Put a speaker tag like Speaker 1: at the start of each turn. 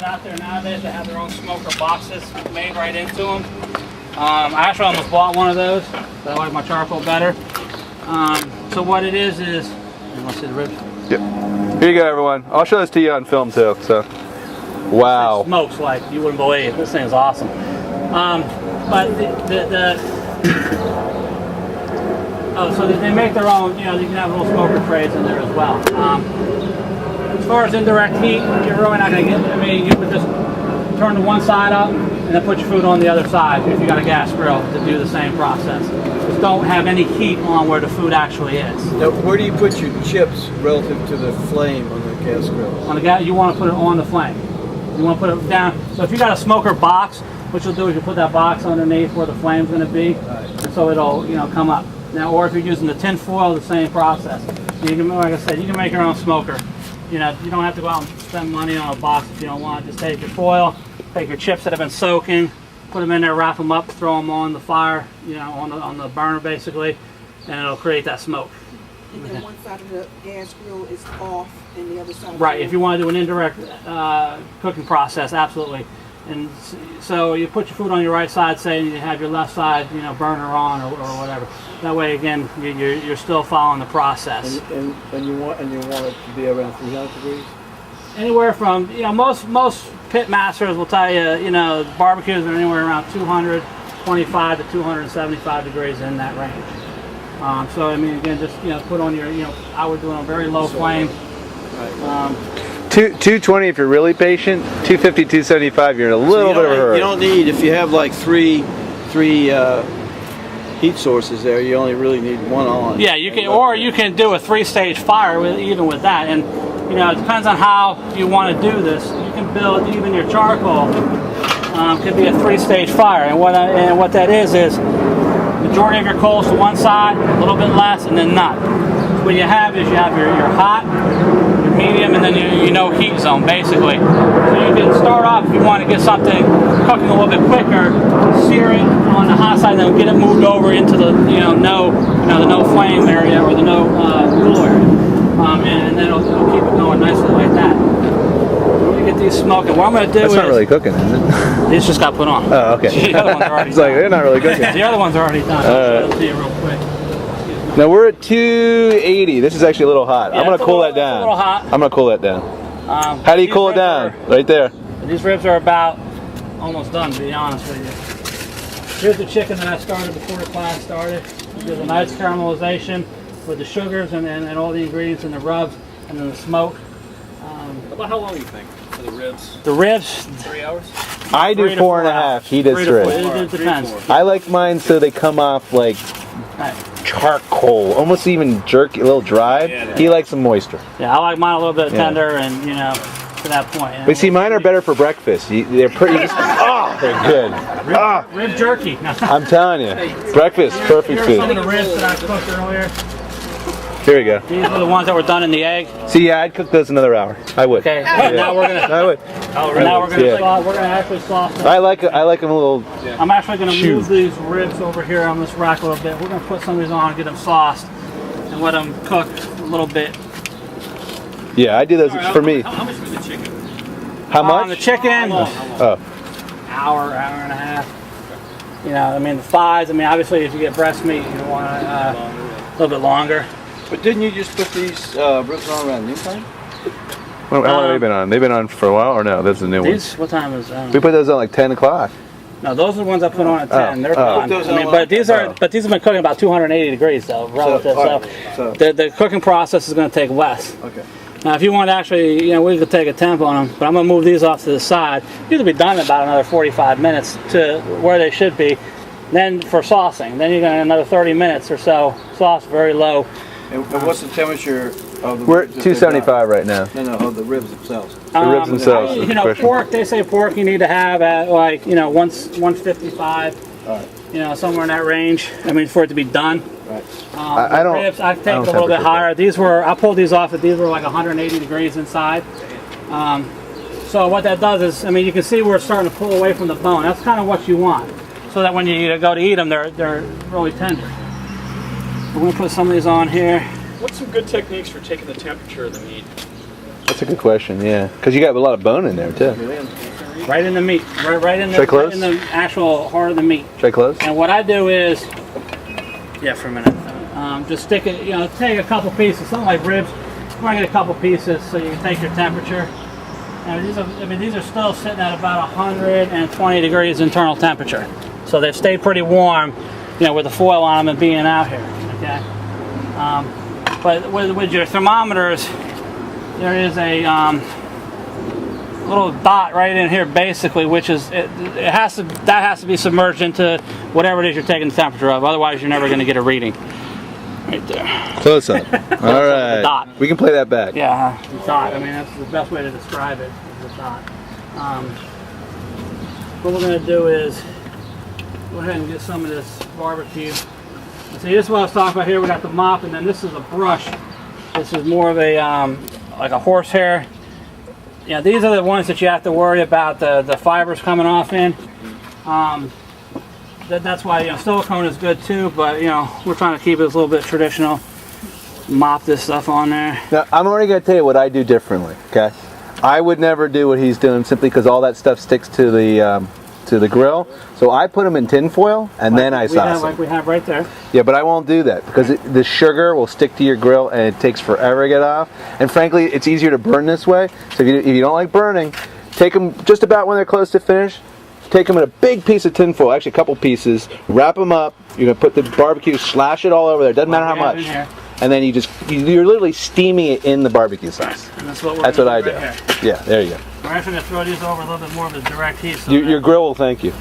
Speaker 1: restaurants out there nowadays that have their own smoker boxes made right into them. I actually almost bought one of those, but I like my charcoal better. So what it is, you want to see the ribs?
Speaker 2: Yep. Here you go, everyone. I'll show this to you on film too. So, wow.
Speaker 1: It smokes like you wouldn't believe. This thing is awesome. So they make their own. You know, you can have little smoker trays in there as well. As far as indirect heat, you're really not going to get. I mean, you would just turn to one side up and then put your food on the other side if you got a gas grill to do the same process. Just don't have any heat on where the food actually is.
Speaker 3: Now, where do you put your chips relative to the flame on the gas grill?
Speaker 1: On the gas, you want to put it on the flame. You want to put it down. So if you got a smoker box, what you'll do is you put that box underneath where the flame's going to be, and so it'll come up. Now, or if you're using the tin foil, the same process. You can, like I said, you can make your own smoker. You know, you don't have to go out and spend money on a box if you don't want. Just take your foil, take your chips that have been soaking, put them in there, wrap them up, throw them on the fire, on the burner basically, and it'll create that smoke.
Speaker 4: And then one side of the gas grill is off, and the other side.
Speaker 1: Right. If you want to do an indirect cooking process, absolutely. And so you put your food on your right side, say, and you have your left side, burner on or whatever. That way, again, you're still following the process.
Speaker 3: And you want it to be around 300 degrees.
Speaker 1: Anywhere from most pit masters will tell you barbecues are anywhere around 225 to 275 degrees in that range. So I mean, again, just put on your I would do it on a very low flame.
Speaker 2: 220 if you're really patient. 250, 275 you're in a little bit of a hurry.
Speaker 3: You don't need, if you have like three heat sources there, you only really need one on.
Speaker 1: Yeah, you can, or you can do a 3-stage fire even with that. And it depends on how you want to do this. You can build even your charcoal could be a 3-stage fire. And what that is majority of your coals to one side, a little bit less, and then none. So what you have is your hot, your medium, and then your heat zone basically. So you can start off if you want to get something cooking a little bit quicker, sear it on the hot side, and then get it moved over into the the no flame area or the no cool area, and then it'll keep it going nicely like that. We're gonna get these smoking. What I'm gonna do
Speaker 2: That's not really cooking, is it?
Speaker 1: These just got put on.
Speaker 2: Oh, okay.
Speaker 1: The other ones are already
Speaker 2: It's like they're not really cooking.
Speaker 1: The other ones are already done. I'll show it to you real quick.
Speaker 2: Now we're at 280. This is actually a little hot.
Speaker 1: Yeah,
Speaker 2: I'm gonna cool that down.
Speaker 1: It's a little hot.
Speaker 2: I'm gonna cool that down. How do you cool it down? Right there.
Speaker 1: These ribs are about almost done, to be honest with you. Here's the chicken that I started before the class started. We did a nice caramelization with the sugars and all the ingredients and the rubs and then the smoke.
Speaker 5: About how long do you think for the ribs?
Speaker 1: The ribs,
Speaker 5: 3 hours?
Speaker 2: I do 4.5. He does 3.
Speaker 1: It depends.
Speaker 2: I like mine so they come off like charcoal, almost even jerky, a little dry.
Speaker 5: Yeah,
Speaker 2: He likes some moisture.
Speaker 1: Yeah, I like mine a little bit tender and to that point.
Speaker 2: But see, mine are better for breakfast. They're pretty. They're good.
Speaker 1: Rib jerky.
Speaker 2: I'm telling you, breakfast, perfect
Speaker 1: Here's some of
Speaker 2: food.
Speaker 1: the ribs that I cooked earlier.
Speaker 2: Here we go.
Speaker 1: These were the ones that were done in the egg.
Speaker 2: See, yeah, I'd cook those another hour. I would.
Speaker 1: Okay. Now we're gonna.
Speaker 2: I would.
Speaker 1: Now we're gonna.
Speaker 2: Yeah.
Speaker 1: We're gonna actually sauce them.
Speaker 2: I like them a little.
Speaker 1: I'm actually going to move these ribs over here on this rack a little bit. We're going to put some of these on, get them sauced, and let them cook a little bit.
Speaker 2: Yeah, I do those for me.
Speaker 5: How much was the chicken?
Speaker 2: How much?
Speaker 1: The chicken,
Speaker 2: Oh,
Speaker 1: hour and a half. I mean the thighs. I mean obviously if you get breast meat, you want a little bit longer.
Speaker 3: But didn't you just put these ribs on around noontime?
Speaker 2: how long have they been on? They've been on for a while, or no? That's a new one.
Speaker 1: These, what time is?
Speaker 2: We put those on like 10 o'clock.
Speaker 1: No, those are the ones I put on at 10. They're done.
Speaker 3: Those
Speaker 1: I mean,
Speaker 3: on
Speaker 1: but these
Speaker 3: like-
Speaker 1: are, but these have been cooking about 280 degrees though, relative.
Speaker 3: So-
Speaker 1: The cooking process is going to take less.
Speaker 3: Okay.
Speaker 1: Now, if you want to actually, we could take a temp on them, but I'm going to move these off to the side. These will be done in about another 45 minutes to where they should be. Then for saucing, then you're going to another 30 minutes or so. Sauce very low.
Speaker 3: And what's the temperature of the
Speaker 2: We're
Speaker 3: ribs?
Speaker 2: at 275 right now.
Speaker 3: No, of the ribs themselves.
Speaker 2: The ribs themselves. is the question.
Speaker 1: Pork. They say pork you need to have at like 155.
Speaker 3: All right.
Speaker 1: Somewhere in that range. I mean, for it to be done.
Speaker 3: Right.
Speaker 2: I don't.
Speaker 1: Ribs, I take
Speaker 2: I
Speaker 1: a
Speaker 2: don't
Speaker 1: little bit
Speaker 2: temperature
Speaker 1: higher. I pulled these off. These were like 180 degrees inside. So what that does is, I mean, you can see where it's starting to pull away from the bone. That's kind of what you want, so that when you go to eat them, they're really tender. We're gonna put some of these on here.
Speaker 5: What's some good techniques for taking the temperature of the meat?
Speaker 2: That's a good question. Yeah, because you got a lot of bone in there too.
Speaker 1: Right in the meat, right in the,
Speaker 2: Should I close?
Speaker 1: right in the actual heart of the meat.
Speaker 2: Should I close?
Speaker 1: And what I do is, yeah, for a minute, just stick it. You know, take a couple pieces, something like ribs. We're gonna get a couple pieces so you can take your temperature. And these are still sitting at about 120 degrees internal temperature. So they've stayed pretty warm, you know, with the foil on them and being out here. Okay. But with your thermometers, there is a little dot right in here, basically, which is that has to be submerged into whatever it is you're taking the temperature of. Otherwise, you're never going to get a reading. Right there.
Speaker 2: Close up. All right.
Speaker 1: Dot.
Speaker 2: We can play that back.
Speaker 1: Yeah, dot. I mean, that's the best way to describe it. Is a dot. What we're going to do is go ahead and get some of this barbecue. See, this is what I was talking about here. We got the mop, and then this is a brush. This is more of a like a horsehair. You know, these are the ones that you have to worry about the fibers coming off in. That's why, you know, silicone is good too, but you know, we're trying to keep it a little bit traditional. Mop this stuff on there.
Speaker 2: Now, I'm already going to tell you what I do differently. Okay, I would never do what he's doing simply because all that stuff sticks to the grill. So I put them in tin foil and then I sauce them.
Speaker 1: Like we have right there.
Speaker 2: Yeah, but I won't do that because the sugar will stick to your grill and it takes forever to get off. And frankly, it's easier to burn this way. So if you don't like burning, take them just about when they're close to finish. Take them in a big piece of tin foil, actually a couple pieces, wrap them up. You're going to put the barbecue, slash it all over there. Doesn't matter how much. And then you're literally steaming it in the barbecue sauce.
Speaker 1: And that's what
Speaker 2: I do.
Speaker 1: Here.
Speaker 2: Yeah, there you go.
Speaker 1: We're actually going to throw these over a little bit more of the direct heat. So
Speaker 2: Your grill will thank you.